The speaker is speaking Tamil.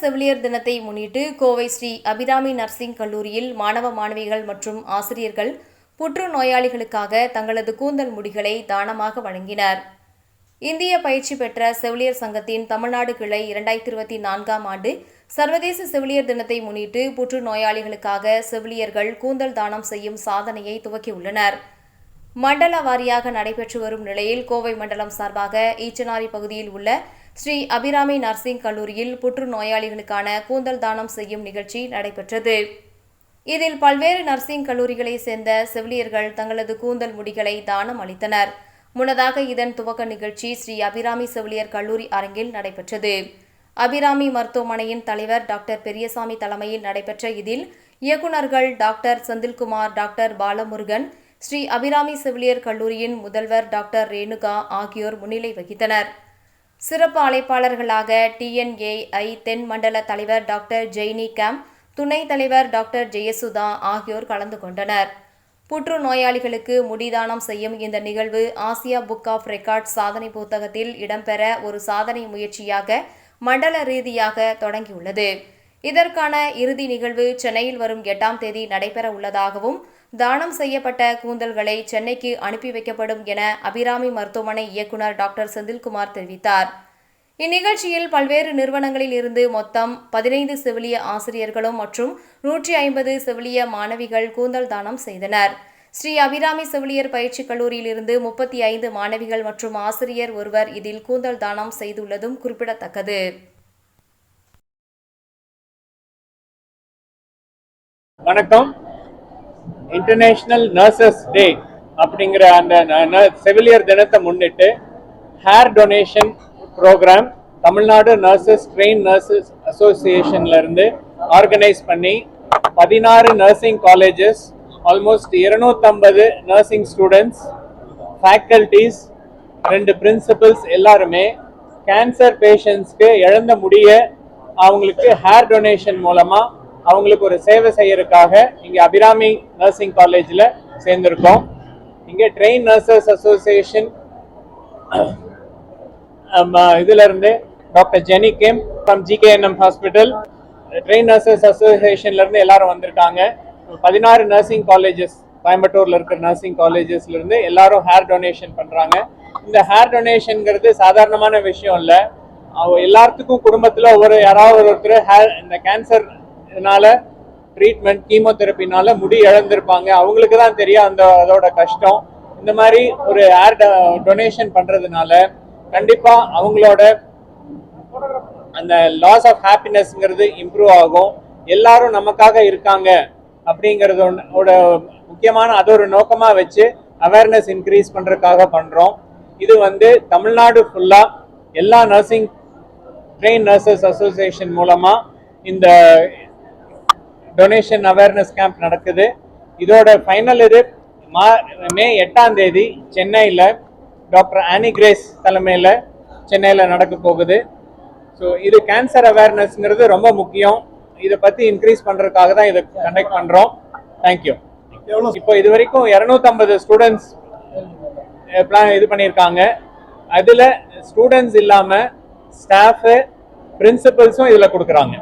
செவிலியர் தினத்தை முன்னிட்டு கோவை ஸ்ரீ அபிராமி நர்சிங் கல்லூரியில் மாணவ மாணவிகள் மற்றும் ஆசிரியர்கள் புற்றுநோயாளிகளுக்காக தங்களது கூந்தல் முடிகளை தானமாக வழங்கினர். இந்திய பயிற்சி பெற்ற செவிலியர் சங்கத்தின் தமிழ்நாடு கிளை 2024ஆம் ஆண்டு சர்வதேச செவிலியர் தினத்தை முன்னிட்டு புற்றுநோயாளிகளுக்காக செவிலியர்கள் கூந்தல் தானம் செய்யும் சாதனையை துவக்கியுள்ளனர். மண்டல வாரியாக நடைபெற்று வரும் நிலையில் கோவை மண்டலம் சார்பாக ஈச்சனாரி பகுதியில் உள்ள ஸ்ரீ அபிராமி நர்சிங் கல்லூரியில் புற்றுநோயாளிகளுக்கான கூந்தல் தானம் செய்யும் நிகழ்ச்சி நடைபெற்றது. இதில் பல்வேறு நர்சிங் கல்லூரிகளைச் சேர்ந்த செவிலியர்கள் தங்களது கூந்தல் முடிகளை தானம் அளித்தனர். முன்னதாக இதன் துவக்க நிகழ்ச்சி ஸ்ரீ அபிராமி செவிலியர் கல்லூரி அரங்கில் நடைபெற்றது. அபிராமி மருத்துவமனையின் தலைவர் டாக்டர் பெரியசாமி தலைமையில் நடைபெற்ற இதில் இயக்குநர்கள் டாக்டர் செந்தில்குமார், டாக்டர் பாலமுருகன், ஸ்ரீ அபிராமி செவிலியர் கல்லூரியின் முதல்வர் டாக்டர் ரேணுகா ஆகியோர் முன்னிலை வகித்தனர். சிறப்பு அழைப்பாளர்களாக TNAI தென் மண்டல தலைவர் டாக்டர் ஜெய்னி கேம், துணைத் தலைவர் டாக்டர் ஜெயசுதா ஆகியோர் கலந்து கொண்டனர். புற்றுநோயாளிகளுக்கு முடிதானம் செய்யும் இந்த நிகழ்வு ஆசியா புக் ஆஃப் ரெக்கார்ட்ஸ் சாதனை புத்தகத்தில் இடம்பெற ஒரு சாதனை முயற்சியாக மண்டல ரீதியாக தொடங்கியுள்ளது. இதற்கான இறுதி நிகழ்வு சென்னையில் வரும் 8ஆம் தேதி நடைபெற உள்ளதாகவும், தானம் செய்யப்பட்ட கூந்தல்களை சென்னைக்கு அனுப்பி வைக்கப்படும் என அபிராமி மருத்துவமனை இயக்குநர் டாக்டர் செந்தில்குமார் தெரிவித்தார். இந்நிகழ்ச்சியில் பல்வேறு நிறுவனங்களில் இருந்து மொத்தம் 15 செவிலிய ஆசிரியர்களும் மற்றும் 150 செவிலிய மாணவிகள் கூந்தல் தானம் செய்தனர். ஸ்ரீ அபிராமி செவிலியர் பயிற்சி கல்லூரியில் இருந்து 35 மாணவிகள் மற்றும் ஆசிரியர் ஒருவர் இதில் கூந்தல் தானம் செய்துள்ளதும் குறிப்பிடத்தக்கது. வணக்கம். இன்டர்நேஷனல் நர்சஸ் டே அப்படிங்கிற அந்த செவிலியர் தினத்தை முன்னிட்டு hair donation program Tamil Nadu trained nurses அசோசியேஷன்ல இருந்து ஆர்கனைஸ் பண்ணி 16 nursing colleges, almost 250 nursing students, faculties, 2 principals எல்லாருமே கேன்சர் பேஷண்ட்ஸ்க்கு இழந்த முடிய அவங்களுக்கு ஹேர் டொனேஷன் மூலமா அவங்களுக்கு ஒரு சேவை செய்யறதுக்காக இங்க அபிராமி நர்சிங் காலேஜ்ல சேர்ந்திருக்கோம். இங்க ட்ரெயின் நர்சஸ் அசோசியேஷன் இதுல இருந்து doctor Jenny came from GKNM hospital, trained nurses அசோசியேஷன்ல இருந்து எல்லாரும் வந்திருக்காங்க. 16 நர்சிங் காலேஜஸ், கோயம்புத்தூர்ல இருக்கிற நர்சிங் காலேஜஸ்ல இருந்து எல்லாரும் ஹேர் டொனேஷன் பண்றாங்க. இந்த ஹேர் டொனேஷன்ங்கிறது சாதாரணமான விஷயம் இல்ல. எல்லாத்துக்கும் குடும்பத்துல யாராவது ஒருத்தர் இந்த கேன்சர்னால ட்ரீட்மெண்ட், கீமோதெரப்பினால முடி இழந்திருப்பாங்க. அவங்களுக்கு தான் தெரியும் அதோட கஷ்டம். இந்த மாதிரி ஒரு ஹேர் டொனேஷன் பண்றதுனால கண்டிப்பா அவங்களோட அந்த லாஸ் ஆஃப் ஹாப்பினஸ்ங்கிறது இம்ப்ரூவ் ஆகும். எல்லாரும் நமக்காக இருக்காங்க அப்படிங்கறதோட முக்கியமான அதொரு நோக்கமா வச்சு அவேர்னஸ் இன்க்ரீஸ் பண்றதுக்காக பண்றோம். இது தமிழ்நாடு ஃபுல்லா எல்லா ட்ரெயின் நர்சஸ் அசோசியேஷன் மூலமா இந்த டொனேஷன் அவேர்னஸ் கேம்ப் நடக்குது. இதோட ஃபைனல் இது மே 8ஆம் தேதி சென்னையில் டாக்டர் ஆனி கிரேஸ் தலைமையில் சென்னையில் நடக்க போகுது. ஸோ இது கேன்சர் அவேர்னஸ்ங்கிறது ரொம்ப முக்கியம். இதை பற்றி இன்க்ரீஸ் பண்ணுறதுக்காக தான் இதை கண்டக்ட் பண்ணுறோம். தேங்க்யூ. இப்போ இது வரைக்கும் 250 ஸ்டூடெண்ட்ஸ் இது பண்ணியிருக்காங்க. அதில் ஸ்டூடெண்ட்ஸ் இல்லாமல் ஸ்டாஃபு, பிரின்சிபல்ஸும் இதில் கொடுக்குறாங்க.